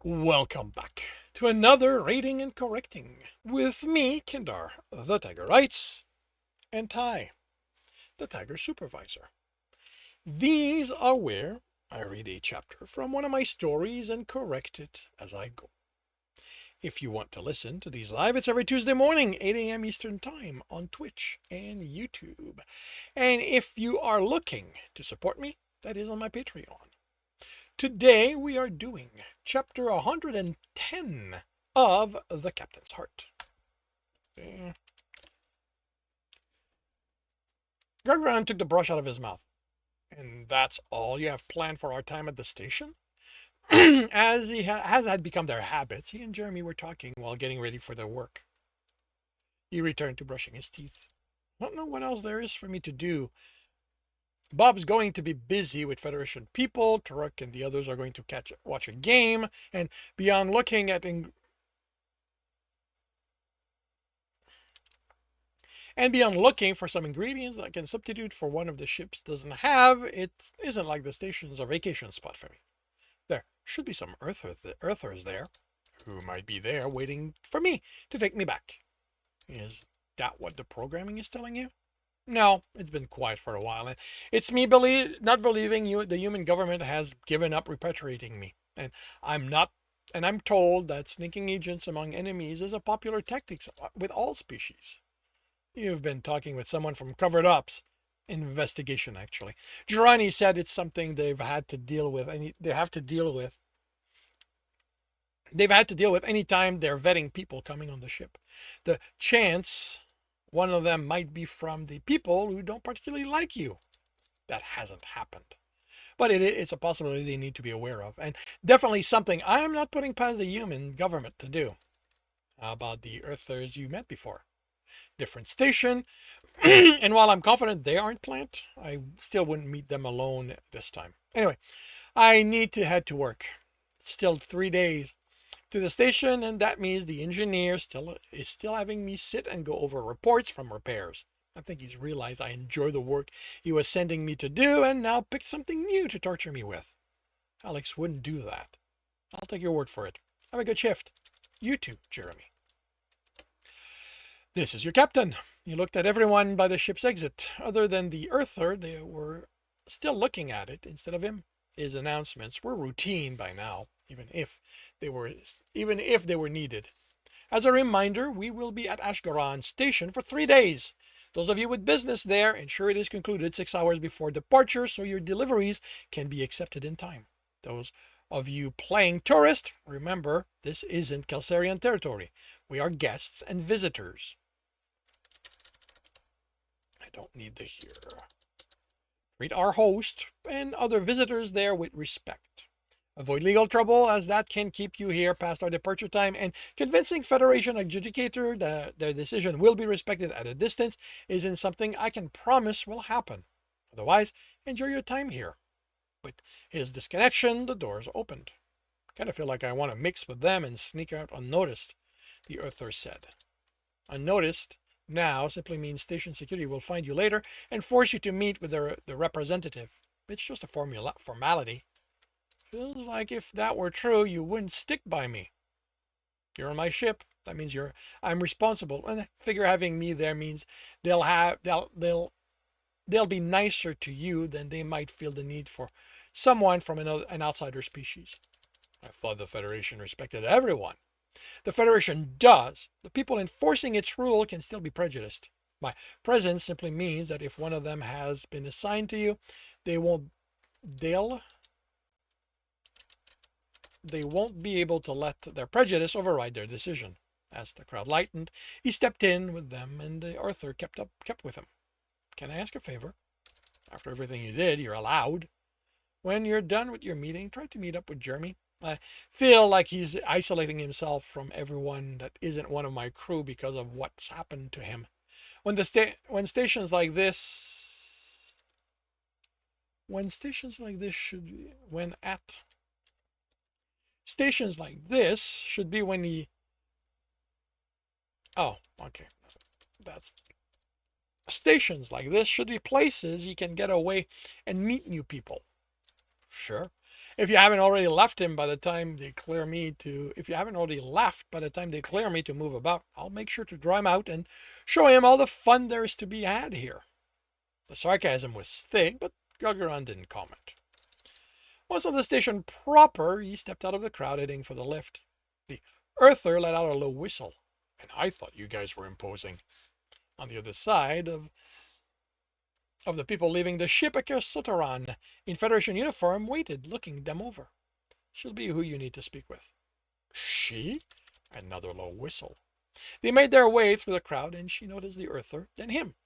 Welcome back to another Rating and Correcting with me, Kindar, the Tiger Writes, and Ty, the Tiger Supervisor. These are where I read a chapter from one of my stories and correct it as I go. If you want to listen to these live, it's every Tuesday morning, 8 a.m. Eastern Time on Twitch and YouTube. And if you are looking to support me, that is on my Patreon. Today we are doing chapter 110 of The Captain's Heart. Gralgiran took the brush out of his mouth. And that's all you have planned for our time at the station? As had become their habits, he and Jeremy were talking while getting ready for their work. He returned to brushing his teeth. I don't know what else there is for me to do. Bob's going to be busy with Federation people. Turok and the others are going to watch a game. And beyond looking at for some ingredients that I can substitute for one of the ships doesn't have, it isn't like the station's a vacation spot for me. There should be some Earthers there who might be there waiting for me to take me back. Is that what the programming is telling you? No, it's been quiet for a while, and it's me not believing the human government has given up repatriating me. And I'm told that sneaking agents among enemies is a popular tactic with all species. You've been talking with someone from Covered Up's investigation, actually. Girani said it's something they've had to deal with, and they've had to deal with any time they're vetting people coming on the ship. The chance one of them might be from the people who don't particularly like you. That hasn't happened. But it's a possibility they need to be aware of, and definitely something I'm not putting past the human government to do. How about the Earthers you met before? Different station, and while I'm confident they aren't plant, I still wouldn't meet them alone this time. Anyway, I need to head to work. It's still 3 days to the station, and that means the engineer is still having me sit and go over reports from repairs. I think he's realized I enjoy the work he was sending me to do and now picked something new to torture me with. Alex wouldn't do that. I'll take your word for it. Have a good shift. You too, Jeremy. This is your captain. He looked at everyone by the ship's exit. Other than the Earther, they were still looking at it instead of him. His announcements were routine by now, even if they were needed. As a reminder, we will be at Ashgaran Station for 3 days. Those of you with business there, ensure it is concluded 6 hours before departure so your deliveries can be accepted in time. Those of you playing tourist, remember, this isn't Kelsirian territory. We are guests and visitors. I don't need the here. Treat our host and other visitors there with respect. Avoid legal trouble, as that can keep you here past our departure time, and convincing Federation adjudicator that their decision will be respected at a distance isn't something I can promise will happen. Otherwise, enjoy your time here. With his disconnection, the doors opened. Kind of feel like I want to mix with them and sneak out unnoticed, the Earther said. Unnoticed now simply means station security will find you later and force you to meet with the representative. It's just a formality. Feels like if that were true, you wouldn't stick by me. You're on my ship. That means I'm responsible. And I figure having me there means they'll be nicer to you than they might feel the need for someone from an outsider species. I thought the Federation respected everyone. The Federation does. The people enforcing its rule can still be prejudiced. My presence simply means that if one of them has been assigned to you, they won't be able to let their prejudice override their decision. As the crowd lightened, he stepped in with them, and the Earther kept with him. Can I ask a favor? After everything you did, you're allowed. When you're done with your meeting, try to meet up with Jeremy. I feel like he's isolating himself from everyone that isn't one of my crew because of what's happened to him. When stations like this should be when he... Oh, okay. Stations like this should be places you can get away and meet new people. Sure. If you haven't already left him by the time they clear me to, if you haven't already left by the time they clear me to move about, I'll make sure to draw him out and show him all the fun there is to be had here. The sarcasm was thick, but Gralgiran didn't comment. Once on the station proper, he stepped out of the crowd heading for the lift. The Earther let out a low whistle, and I thought you guys were imposing. On the other side of the people leaving the ship, a Kelsirian in Federation uniform waited, looking them over. She'll be who you need to speak with. She? Another low whistle. They made their way through the crowd, and she noticed the Earther, then him.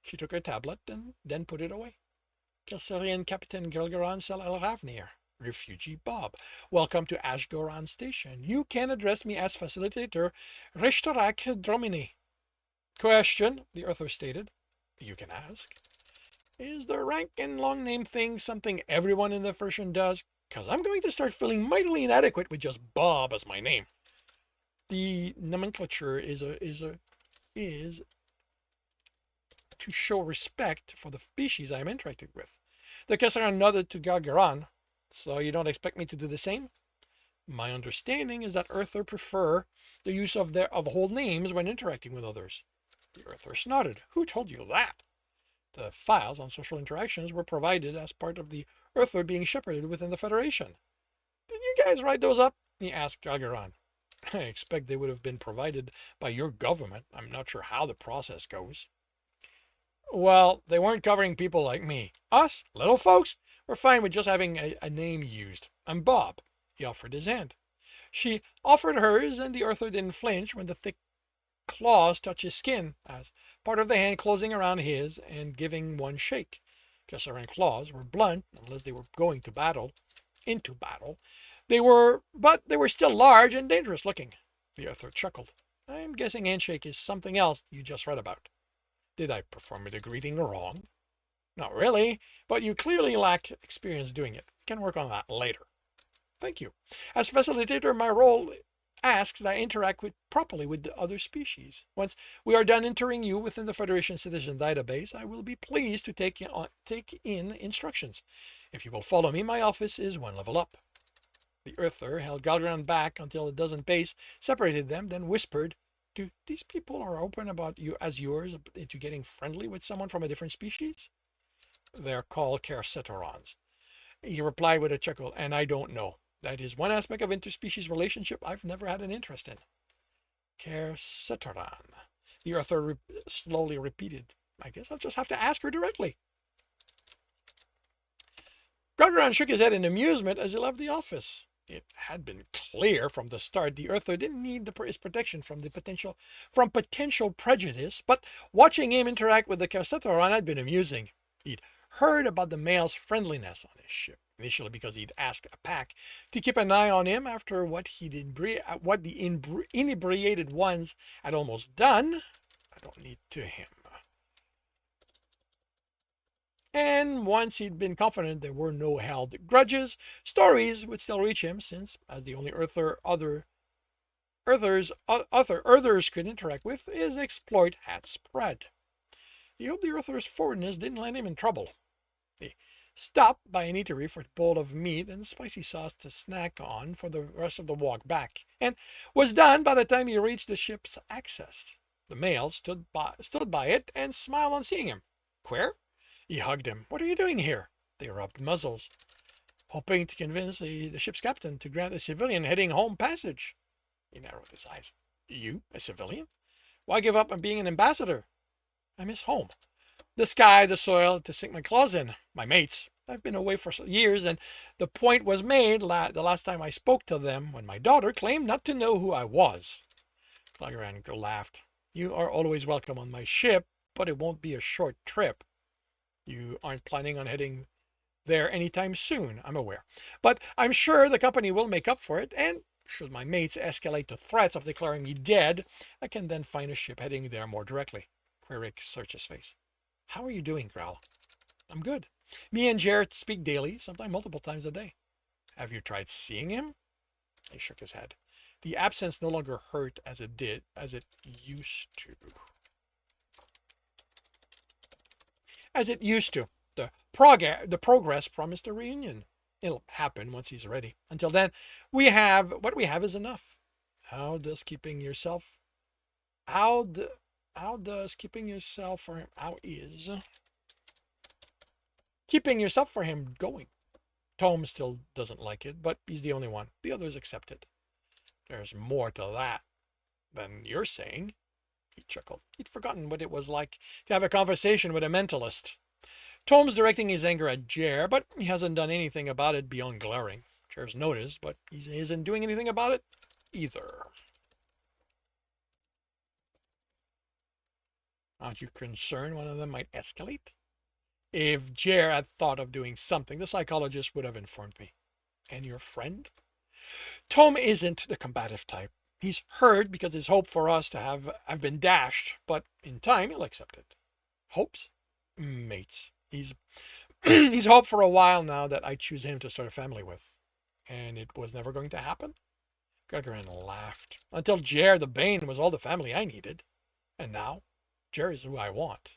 She took her tablet and then put it away. Kelsirian Captain Gralgiran Sel El Ravnir, Refugee Bob. Welcome to Ashgoran Station. You can address me as Facilitator Reshtarak Dromini. Question, the Earther stated. You can ask. Is the rank and long name thing something everyone in the Federation does? Because I'm going to start feeling mightily inadequate with just Bob as my name. The nomenclature is to show respect for the species I am interacting with. The Kelsirian nodded to Gralgiran. So you don't expect me to do the same? My understanding is that Earther prefer the use of whole names when interacting with others. The Earther nodded. Who told you that? The files on social interactions were provided as part of the Earther being shepherded within the Federation. Did you guys write those up? He asked Gralgiran. I expect they would have been provided by your government. I'm not sure how the process goes. Well, they weren't covering people like me. Us, little folks, we're fine with just having a name used. I'm Bob. He offered his hand. She offered hers, and the Earther didn't flinch when the thick claws touched his skin, as part of the hand closing around his and giving one shake. Kelsirian claws were blunt unless they were going to battle. Into battle. But they were still large and dangerous looking. The Earther chuckled. I'm guessing handshake is something else you just read about. Did I perform the greeting wrong? Not really, but you clearly lack experience doing it. We can work on that later. Thank you. As facilitator, my role asks that I interact properly with the other species. Once we are done entering you within the Federation Citizen Database, I will be pleased to take in instructions. If you will follow me, my office is one level up. The Earther held Gralgiran back until a dozen pace separated them, then whispered, Do these people are open about you as yours into getting friendly with someone from a different species? They're called Kelsirians. He replied with a chuckle, and I don't know. That is one aspect of interspecies relationship I've never had an interest in. Kelsirian. The Earther slowly repeated. I guess I'll just have to ask her directly. Gralgiran shook his head in amusement as he left the office. It had been clear from the start the Earther didn't need his protection from potential prejudice, but watching him interact with the Kelsirian had been amusing. He'd heard about the male's friendliness on his ship, initially because he'd asked a pack to keep an eye on him after what the inebriated ones had almost done. I don't need to him. And once he'd been confident there were no held grudges, stories would still reach him, since, as the only Earthers could interact with, his exploit had spread. He hoped the Earther's forwardness didn't land him in trouble. They stopped by an eatery for a bowl of meat and spicy sauce to snack on for the rest of the walk back, and was done by the time he reached the ship's access. The male stood by it and smiled on seeing him. Queer? He hugged him. What are you doing here? They rubbed muzzles, hoping to convince the ship's captain to grant a civilian heading home passage. He narrowed his eyes. You, a civilian? Why give up on being an ambassador? I miss home. The sky, the soil, to sink my claws in. My mates. I've been away for years, and the point was made the last time I spoke to them when my daughter claimed not to know who I was. Gralgiran laughed. You are always welcome on my ship, but it won't be a short trip. You aren't planning on heading there anytime soon, I'm aware. But I'm sure the company will make up for it, and should my mates escalate to threats of declaring me dead, I can then find a ship heading there more directly. Querick searched his face. How are you doing, Gral? I'm good. Me and Jared speak daily, sometimes multiple times a day. Have you tried seeing him? He shook his head. The absence no longer hurt as it used to. As it used to. The progress promised a reunion. It'll happen once he's ready. Until then, what we have is enough. How does keeping yourself how do, how does keeping yourself for him how is keeping yourself for him going? Tom still doesn't like it, but he's the only one. The others accept it. There's more to that than you're saying. He chuckled. He'd forgotten what it was like to have a conversation with a mentalist. Tom's directing his anger at Jer, but he hasn't done anything about it beyond glaring. Jer's noticed, but he isn't doing anything about it either. Aren't you concerned one of them might escalate? If Jer had thought of doing something, the psychologist would have informed me. And your friend? Tom isn't the combative type. He's hurt because his hope for us to have been dashed, but in time he'll accept it. Hopes? Mates. He's hoped for a while now that I choose him to start a family with. And it was never going to happen? Gralgiran laughed. Until Jer the Bane was all the family I needed. And now, Jer is who I want.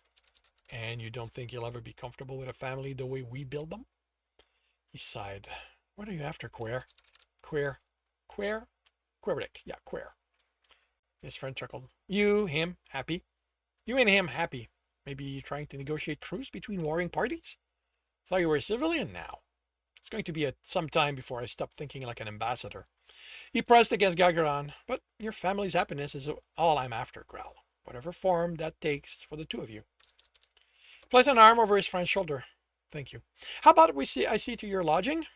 And you don't think you'll ever be comfortable with a family the way we build them? He sighed. What are you after, Queer? Queer? Queerick. Yeah, Queer. His friend chuckled. You, him, happy? You and him happy. Maybe trying to negotiate truce between warring parties? Thought you were a civilian now. It's going to be some time before I stop thinking like an ambassador. He pressed against Gralgiran, but your family's happiness is all I'm after, Growl. Whatever form that takes for the two of you. Placed an arm over his friend's shoulder. Thank you. How about I see to your lodging?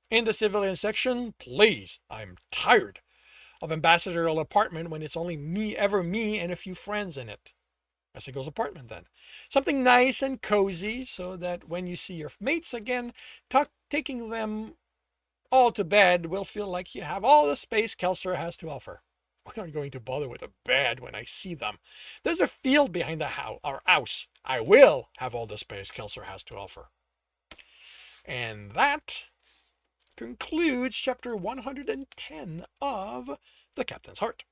In the civilian section, please. I'm tired of ambassadorial apartment when it's only me and a few friends in it. A single's apartment then. Something nice and cozy so that when you see your mates again, taking them all to bed will feel like you have all the space Kelsiria has to offer. We aren't going to bother with a bed when I see them. There's a field behind our house. I will have all the space Kelsiria has to offer. And that concludes chapter 110 of The Captain's Heart.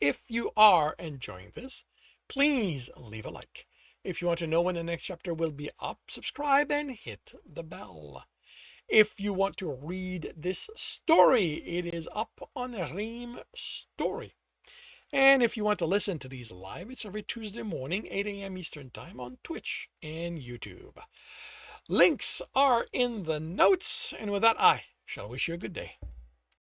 If you are enjoying this, please leave a like. If you want to know when the next chapter will be up, subscribe and hit the bell. If you want to read this story, it is up on Ream Story. And if you want to listen to these live, it's every Tuesday morning, 8 a.m. Eastern Time on Twitch and YouTube. Links are in the notes. And with that, I shall wish you a good day.